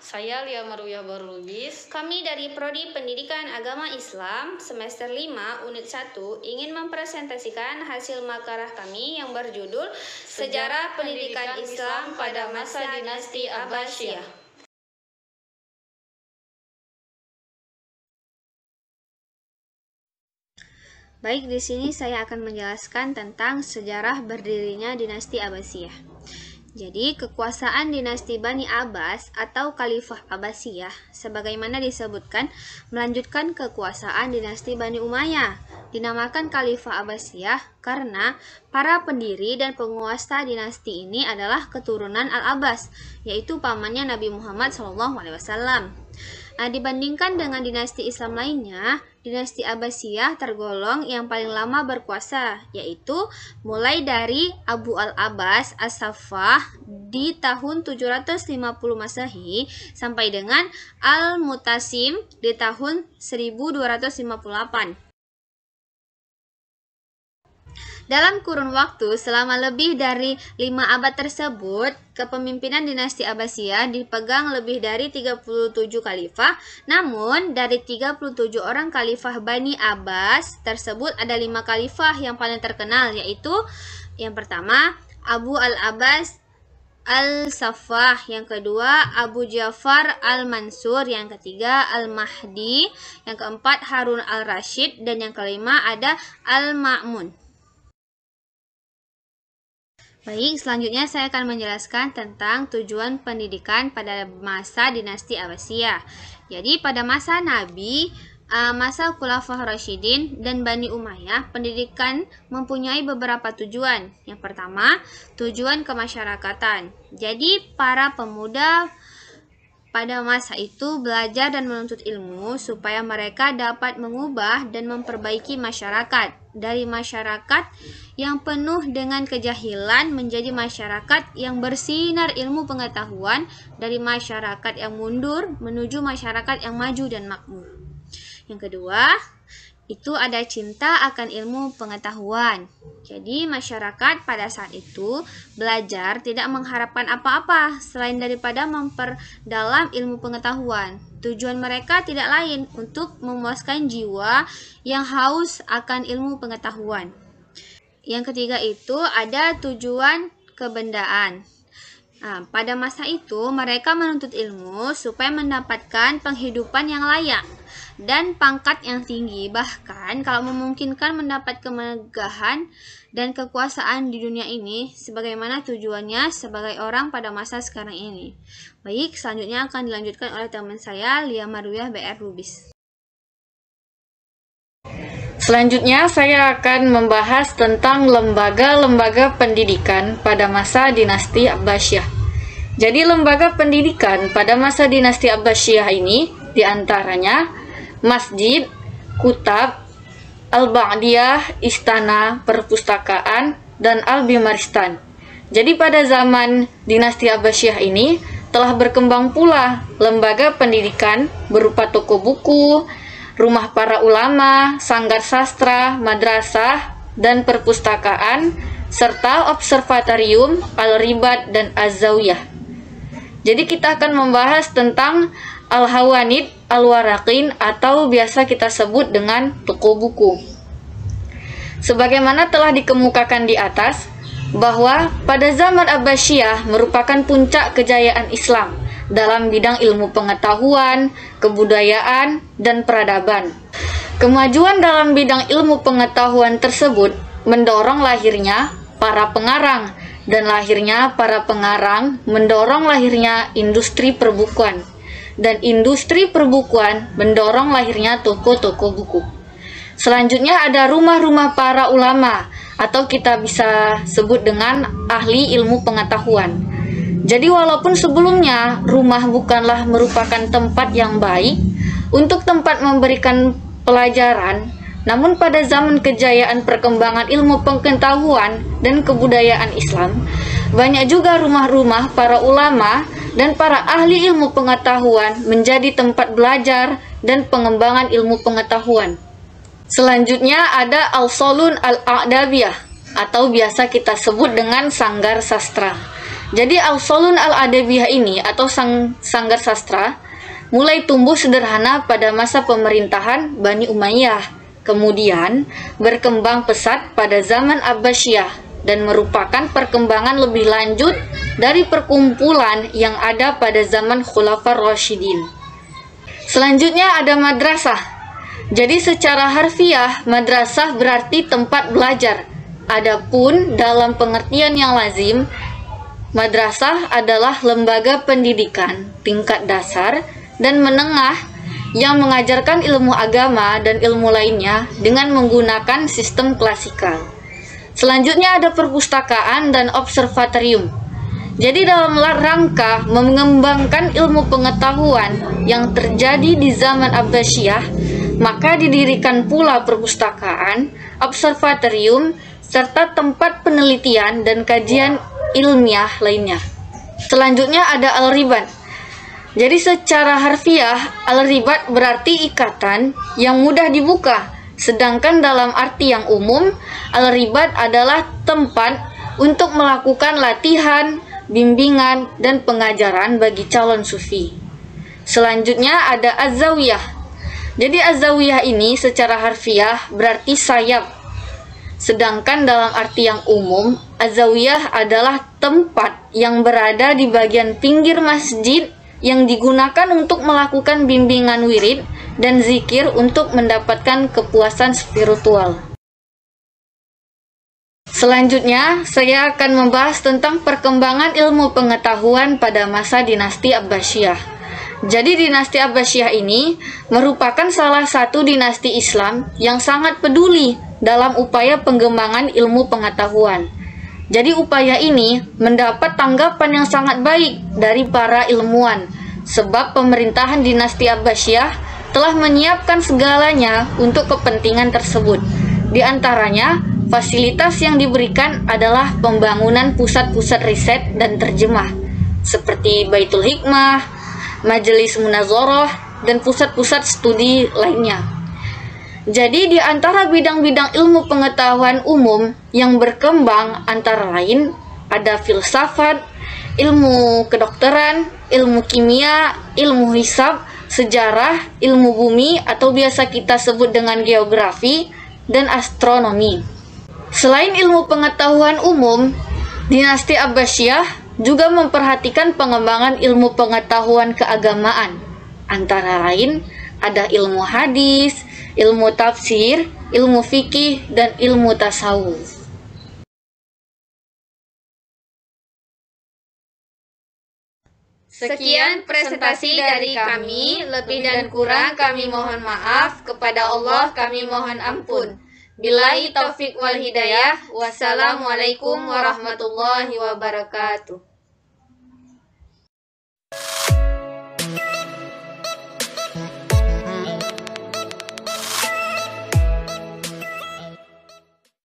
Saya Lia Maruyah Barulubis. Kami dari Prodi Pendidikan Agama Islam semester 5 unit 1 ingin mempresentasikan hasil makalah kami yang berjudul Sejarah Pendidikan Islam pada Masa Dinasti Abbasiyah. Baik, di sini saya akan menjelaskan tentang sejarah berdirinya dinasti Abbasiyah. Jadi, kekuasaan dinasti Bani Abbas atau Khalifah Abbasiyah sebagaimana disebutkan melanjutkan kekuasaan dinasti Bani Umayyah. Dinamakan Khalifah Abbasiyah karena para pendiri dan penguasa dinasti ini adalah keturunan Al-Abbas, yaitu pamannya Nabi Muhammad SAW. Dibandingkan dengan dinasti Islam lainnya, dinasti Abbasiyah tergolong yang paling lama berkuasa, yaitu mulai dari Abu al-Abbas as-Saffah di tahun 750 Masehi sampai dengan Al-Mutasim di tahun 1258. Dalam kurun waktu selama lebih dari 5 abad tersebut, kepemimpinan dinasti Abbasiyah dipegang lebih dari 37 khalifah. Namun, dari 37 orang khalifah Bani Abbas tersebut ada 5 khalifah yang paling terkenal, yaitu yang pertama Abu al-Abbas al-Saffah, yang kedua Abu Ja'far al-Mansur, yang ketiga Al-Mahdi, yang keempat Harun al-Rashid, dan yang kelima ada Al-Ma'mun. Baik, selanjutnya saya akan menjelaskan tentang tujuan pendidikan pada masa dinasti Abbasiyah. Jadi pada masa Nabi, masa Khulafaur Rasyidin dan Bani Umayyah, pendidikan mempunyai beberapa tujuan. Yang pertama, tujuan kemasyarakatan. Jadi para pemuda pada masa itu belajar dan menuntut ilmu supaya mereka dapat mengubah dan memperbaiki masyarakat. Dari masyarakat yang penuh dengan kejahilan menjadi masyarakat yang bersinar ilmu pengetahuan, dari masyarakat yang mundur menuju masyarakat yang maju dan makmur. Yang kedua, itu ada cinta akan ilmu pengetahuan. Jadi masyarakat pada saat itu belajar tidak mengharapkan apa-apa selain daripada memperdalam ilmu pengetahuan. Tujuan mereka tidak lain untuk memuaskan jiwa yang haus akan ilmu pengetahuan. Yang ketiga itu ada tujuan kebendaan. Pada masa itu mereka menuntut ilmu supaya mendapatkan penghidupan yang layak dan pangkat yang tinggi, bahkan kalau memungkinkan mendapat kemegahan dan kekuasaan di dunia ini sebagaimana tujuannya sebagai orang pada masa sekarang ini. Baik, selanjutnya akan dilanjutkan oleh teman saya Lia Maruyah BR Lubis. Selanjutnya saya akan membahas tentang lembaga-lembaga pendidikan pada masa dinasti Abbasiyah. Jadi lembaga pendidikan pada masa dinasti Abbasiyah ini diantaranya masjid, kutab, al-ba'diyah, istana, perpustakaan, dan al-bimaristan. Jadi pada zaman dinasti Abbasiyah ini telah berkembang pula lembaga pendidikan berupa toko buku, rumah para ulama, sanggar sastra, madrasah, dan perpustakaan, serta observatorium, al-ribat, dan az-zawiyah. Jadi kita akan membahas tentang al-hawanid, al-waraqin, atau biasa kita sebut dengan toko buku. Sebagaimana telah dikemukakan di atas, bahwa pada zaman Abbasiyah merupakan puncak kejayaan Islam dalam bidang ilmu pengetahuan, kebudayaan, dan peradaban. Kemajuan dalam bidang ilmu pengetahuan tersebut mendorong lahirnya para pengarang, dan lahirnya para pengarang mendorong lahirnya industri perbukuan, dan industri perbukuan mendorong lahirnya toko-toko buku. Selanjutnya ada rumah-rumah para ulama, atau kita bisa sebut dengan ahli ilmu pengetahuan. Jadi walaupun sebelumnya rumah bukanlah merupakan tempat yang baik untuk tempat memberikan pelajaran, namun pada zaman kejayaan perkembangan ilmu pengetahuan dan kebudayaan Islam, banyak juga rumah-rumah para ulama dan para ahli ilmu pengetahuan menjadi tempat belajar dan pengembangan ilmu pengetahuan. Selanjutnya ada al-salun al-a'dabiyah, atau biasa kita sebut dengan sanggar sastra. Jadi Ausolun al-Adabiyah ini atau sanggar sastra mulai tumbuh sederhana pada masa pemerintahan Bani Umayyah, kemudian berkembang pesat pada zaman Abbasiyah dan merupakan perkembangan lebih lanjut dari perkumpulan yang ada pada zaman Khulafaur Rasyidin. Selanjutnya ada madrasah. Jadi secara harfiah, madrasah berarti tempat belajar. Adapun dalam pengertian yang lazim, madrasah adalah lembaga pendidikan tingkat dasar dan menengah yang mengajarkan ilmu agama dan ilmu lainnya dengan menggunakan sistem klasikal. Selanjutnya ada perpustakaan dan observatorium. Jadi dalam rangka mengembangkan ilmu pengetahuan yang terjadi di zaman Abbasiyah, maka didirikan pula perpustakaan, observatorium, serta tempat penelitian dan kajian ilmiah lainnya. Selanjutnya ada al-ribat. Jadi secara harfiah, al-ribat berarti ikatan yang mudah dibuka. Sedangkan dalam arti yang umum, al-ribat adalah tempat untuk melakukan latihan, bimbingan, dan pengajaran bagi calon sufi. Selanjutnya ada az-zawiyah. Jadi az-zawiyah ini secara harfiah berarti sayap. Sedangkan dalam arti yang umum, az-zawiyah adalah tempat yang berada di bagian pinggir masjid yang digunakan untuk melakukan bimbingan wirid dan zikir untuk mendapatkan kepuasan spiritual. Selanjutnya, saya akan membahas tentang perkembangan ilmu pengetahuan pada masa dinasti Abbasiyah. Jadi dinasti Abbasiyah ini merupakan salah satu dinasti Islam yang sangat peduli dalam upaya pengembangan ilmu pengetahuan. Jadi upaya ini mendapat tanggapan yang sangat baik dari para ilmuwan, sebab pemerintahan dinasti Abbasiyah telah menyiapkan segalanya untuk kepentingan tersebut. Di antaranya, fasilitas yang diberikan adalah pembangunan pusat-pusat riset dan terjemah, seperti Baitul Hikmah, Majelis Munazarah, dan pusat-pusat studi lainnya. Jadi di antara bidang-bidang ilmu pengetahuan umum yang berkembang antara lain ada filsafat, ilmu kedokteran, ilmu kimia, ilmu hisab, sejarah, ilmu bumi atau biasa kita sebut dengan geografi, dan astronomi. Selain ilmu pengetahuan umum, dinasti Abbasiyah juga memperhatikan pengembangan ilmu pengetahuan keagamaan. Antara lain ada ilmu hadis, ilmu tafsir, ilmu fikih, dan ilmu tasawuf. Sekian presentasi dari kami, lebih dan kurang kami mohon maaf, kepada Allah kami mohon ampun. Billahi taufik wal hidayah, wassalamualaikum warahmatullahi wabarakatuh.